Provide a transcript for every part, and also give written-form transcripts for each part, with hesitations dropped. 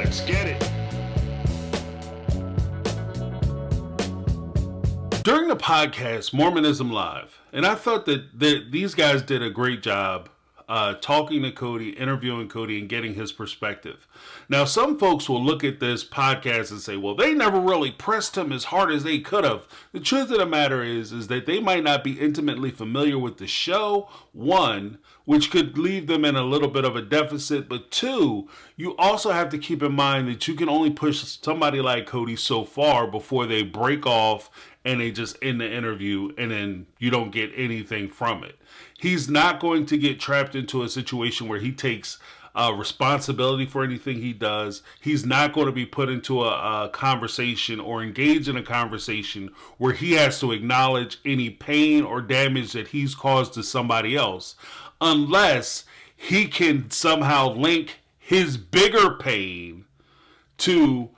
Let's get it. During the podcast, Mormonism Live, and I thought that these guys did a great job talking to Cody, interviewing Cody, and getting his perspective. Now, some folks will look at this podcast and say, well, they never really pressed him as hard as they could have. The truth of the matter is that they might not be intimately familiar with the show, one, which could leave them in a little bit of a deficit, but two, you also have to keep in mind that you can only push somebody like Cody so far before they break off and they just end the interview and then you don't get anything from it. He's not going to get trapped into a situation where he takes responsibility for anything he does. He's not going to be put into a conversation or engage in a conversation where he has to acknowledge any pain or damage that he's caused to somebody else, unless he can somehow link his bigger pain to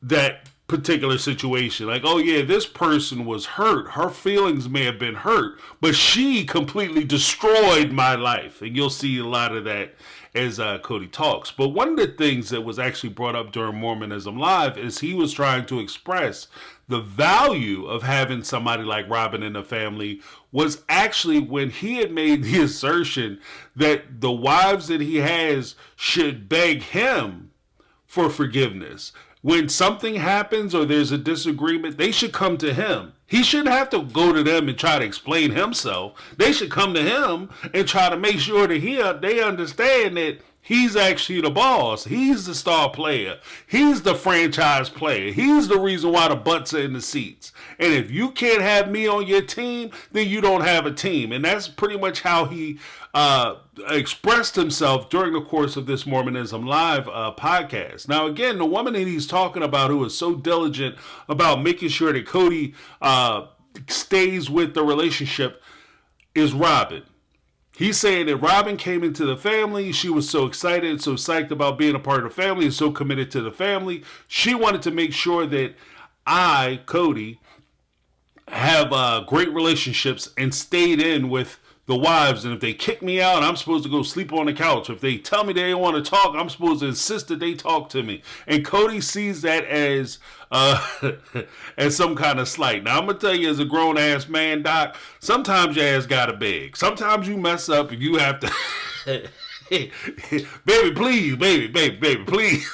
that particular situation. Like, oh yeah, this person was hurt. Her feelings may have been hurt, but she completely destroyed my life. And you'll see a lot of that as Cody talks. But one of the things that was actually brought up during Mormonism Live is he was trying to express the value of having somebody like Robin in the family was actually when he had made the assertion that the wives that he has should beg him for forgiveness. When something happens or there's a disagreement, they should come to him. He shouldn't have to go to them and try to explain himself. They should come to him and try to make sure that they understand that he's actually the boss. He's the star player. He's the franchise player. He's the reason why the butts are in the seats. And if you can't have me on your team, then you don't have a team. And that's pretty much how he expressed himself during the course of this Mormonism Live podcast. Now, again, the woman that he's talking about who is so diligent about making sure that Cody stays with the relationship is Robin. He's saying that Robin came into the family. She was so excited, so psyched about being a part of the family and so committed to the family. She wanted to make sure that I, Cody, have great relationships and stayed in with the wives. And if they kick me out, I'm supposed to go sleep on the couch. If they tell me they don't want to talk, I'm supposed to insist that they talk to me. And Cody sees that as as some kind of slight. Now, I'm going to tell you as a grown-ass man, Doc, sometimes your ass got to beg. Sometimes you mess up and you have to... baby, please, baby, please.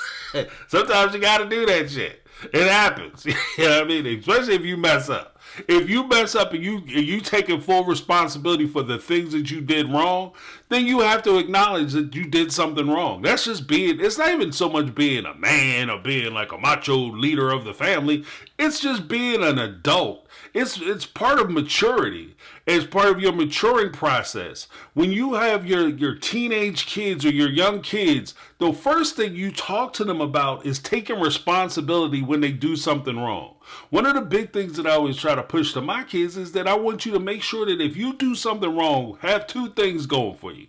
Sometimes you got to do that shit. It happens. You know what I mean? Especially if you mess up. If you mess up and you taking full responsibility for the things that you did wrong, then you have to acknowledge that you did something wrong. That's just it's not even so much being a man or being like a macho leader of the family. It's just being an adult. It's part of maturity. It's part of your maturing process. When you have your teenage kids or your young kids, the first thing you talk to them about is taking responsibility when they do something wrong. One of the big things that I always try to push to my kids is that I want you to make sure that if you do something wrong, have two things going for you.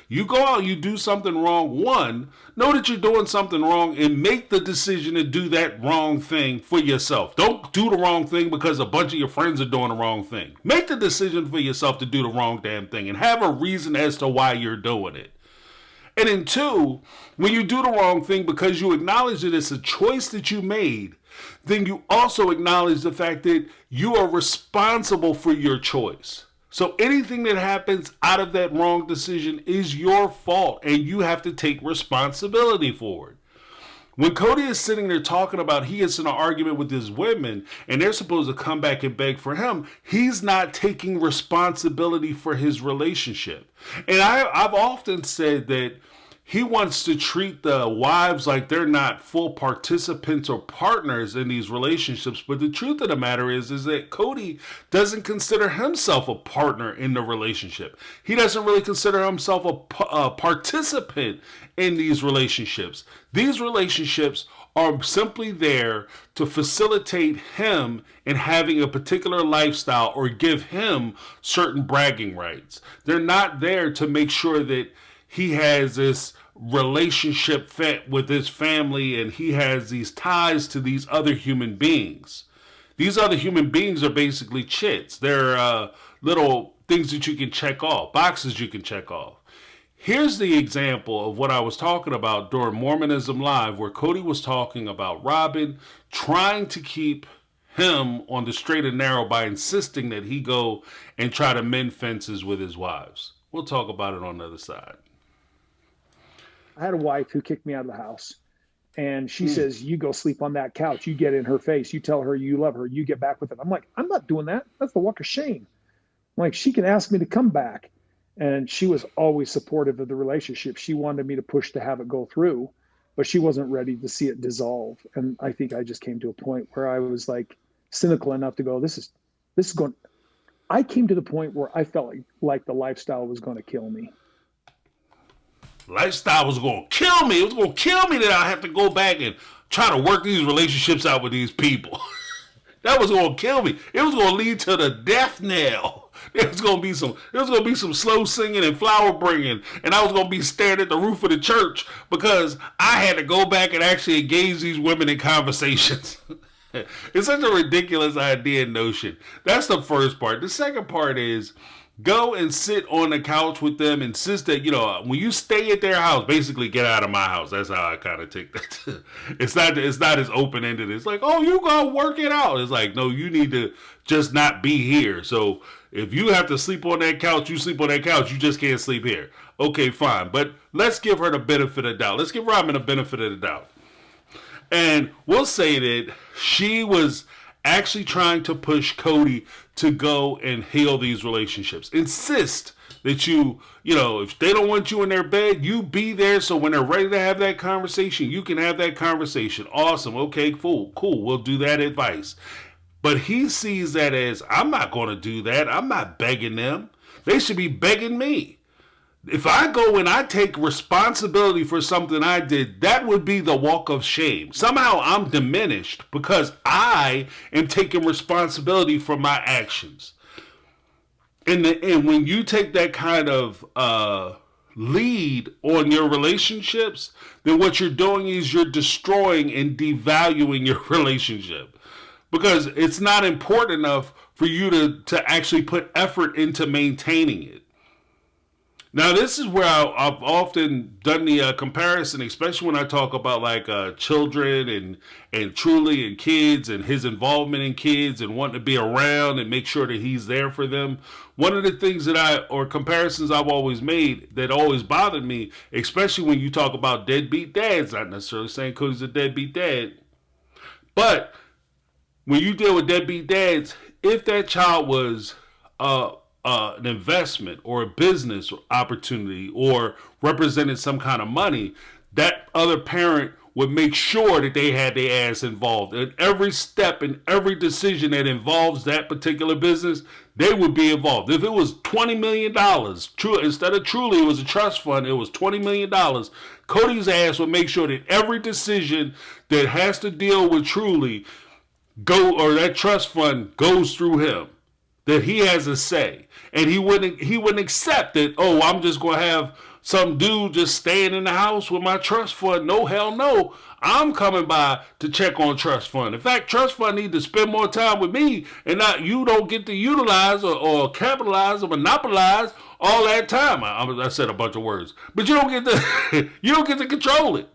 You go out, you do something wrong. One, know that you're doing something wrong and make the decision to do that wrong thing for yourself. Don't do the wrong thing because a bunch of your friends are doing the wrong thing. Make the decision for yourself to do the wrong damn thing and have a reason as to why you're doing it. And then two, when you do the wrong thing because you acknowledge that it's a choice that you made, then you also acknowledge the fact that you are responsible for your choice. So anything that happens out of that wrong decision is your fault, and you have to take responsibility for it. When Cody is sitting there talking about he is in an argument with his women, and they're supposed to come back and beg for him, he's not taking responsibility for his relationship. And I've often said that he wants to treat the wives like they're not full participants or partners in these relationships. But the truth of the matter is that Cody doesn't consider himself a partner in the relationship. He doesn't really consider himself a participant in these relationships. These relationships are simply there to facilitate him in having a particular lifestyle or give him certain bragging rights. They're not there to make sure that he has this relationship with his family and he has these ties to these other human beings. These other human beings are basically chits. They're little things that you can check off, boxes you can check off. Here's the example of what I was talking about during Mormonism Live, where Cody was talking about Robin trying to keep him on the straight and narrow by insisting that he go and try to mend fences with his wives. We'll talk about it on the other side. I had a wife who kicked me out of the house, and she says, you go sleep on that couch. You get in her face. You tell her you love her. You get back with it. I'm like, I'm not doing that. That's the walk of shame. I'm like, she can ask me to come back. And she was always supportive of the relationship. She wanted me to push to have it go through, but she wasn't ready to see it dissolve. And I think I just came to a point where I was like cynical enough to go, this is going. I came to the point where I felt like the lifestyle was going to kill me. Lifestyle was going to kill me. It was going to kill me that I have to go back and try to work these relationships out with these people. That was going to kill me. It was going to lead to the death knell. There was gonna be some slow singing and flower bringing, and I was gonna be staring at the roof of the church because I had to go back and actually engage these women in conversations. It's such a ridiculous idea and notion. That's the first part. The second part is go and sit on the couch with them. Insist that, when you stay at their house, basically get out of my house. That's how I kind of take that. It's not as open-ended. It's like, oh, you go work it out. It's like, no, you need to just not be here. So if you have to sleep on that couch, you sleep on that couch. You just can't sleep here. Okay, fine. But let's give her the benefit of the doubt. Let's give Robin the benefit of the doubt. And we'll say that she was actually trying to push Cody to go and heal these relationships. Insist that if they don't want you in their bed, you be there so when they're ready to have that conversation, you can have that conversation. Awesome. Okay, cool. We'll do that advice. But he sees that as, I'm not going to do that. I'm not begging them. They should be begging me. If I go and I take responsibility for something I did, that would be the walk of shame. Somehow I'm diminished because I am taking responsibility for my actions. And when you take that kind of lead on your relationships, then what you're doing is you're destroying and devaluing your relationship. Because it's not important enough for you to actually put effort into maintaining it. Now, this is where I've often done the comparison, especially when I talk about like children and Truly and kids and his involvement in kids and wanting to be around and make sure that he's there for them. One of the things comparisons I've always made that always bothered me, especially when you talk about deadbeat dads, not necessarily saying Cody's a deadbeat dad, but when you deal with deadbeat dads, if that child was an investment or a business opportunity or represented some kind of money, that other parent would make sure that they had their ass involved. In every step and every decision that involves that particular business, they would be involved. If it was $20 million, instead of Truly, it was a trust fund, it was $20 million, Cody's ass would make sure that every decision that has to deal with Truly that trust fund goes through him, that he has a say, and he wouldn't accept that. Oh, I'm just gonna have some dude just staying in the house with my trust fund. No, hell no. I'm coming by to check on trust fund. In fact, trust fund need to spend more time with me, and not you don't get to utilize or capitalize or monopolize all that time. I said a bunch of words, but you don't get to control it.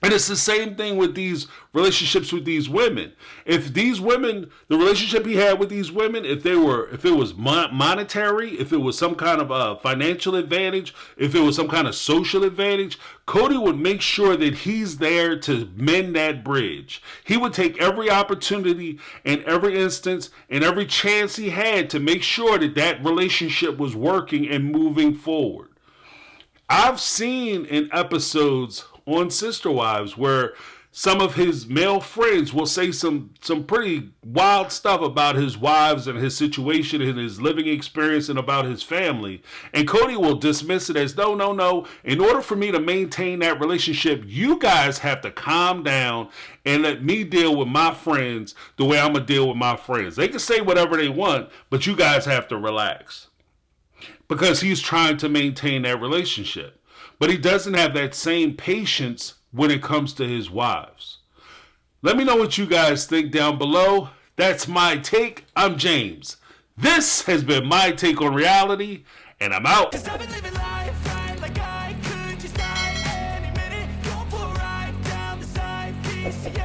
And it's the same thing with these relationships with these women. If these women, the relationship he had with these women, if it was monetary, if it was some kind of financial advantage, if it was some kind of social advantage, Cody would make sure that he's there to mend that bridge. He would take every opportunity and every instance and every chance he had to make sure that that relationship was working and moving forward. I've seen in episodes on Sister Wives where some of his male friends will say some pretty wild stuff about his wives and his situation and his living experience and about his family. And Cody will dismiss it as, no. In order for me to maintain that relationship, you guys have to calm down and let me deal with my friends the way I'm going to deal with my friends. They can say whatever they want, but you guys have to relax. Because he's trying to maintain that relationship. But he doesn't have that same patience when it comes to his wives. Let me know what you guys think down below. That's my take. I'm James. This has been My Take on Reality, and I'm out. peace, yeah.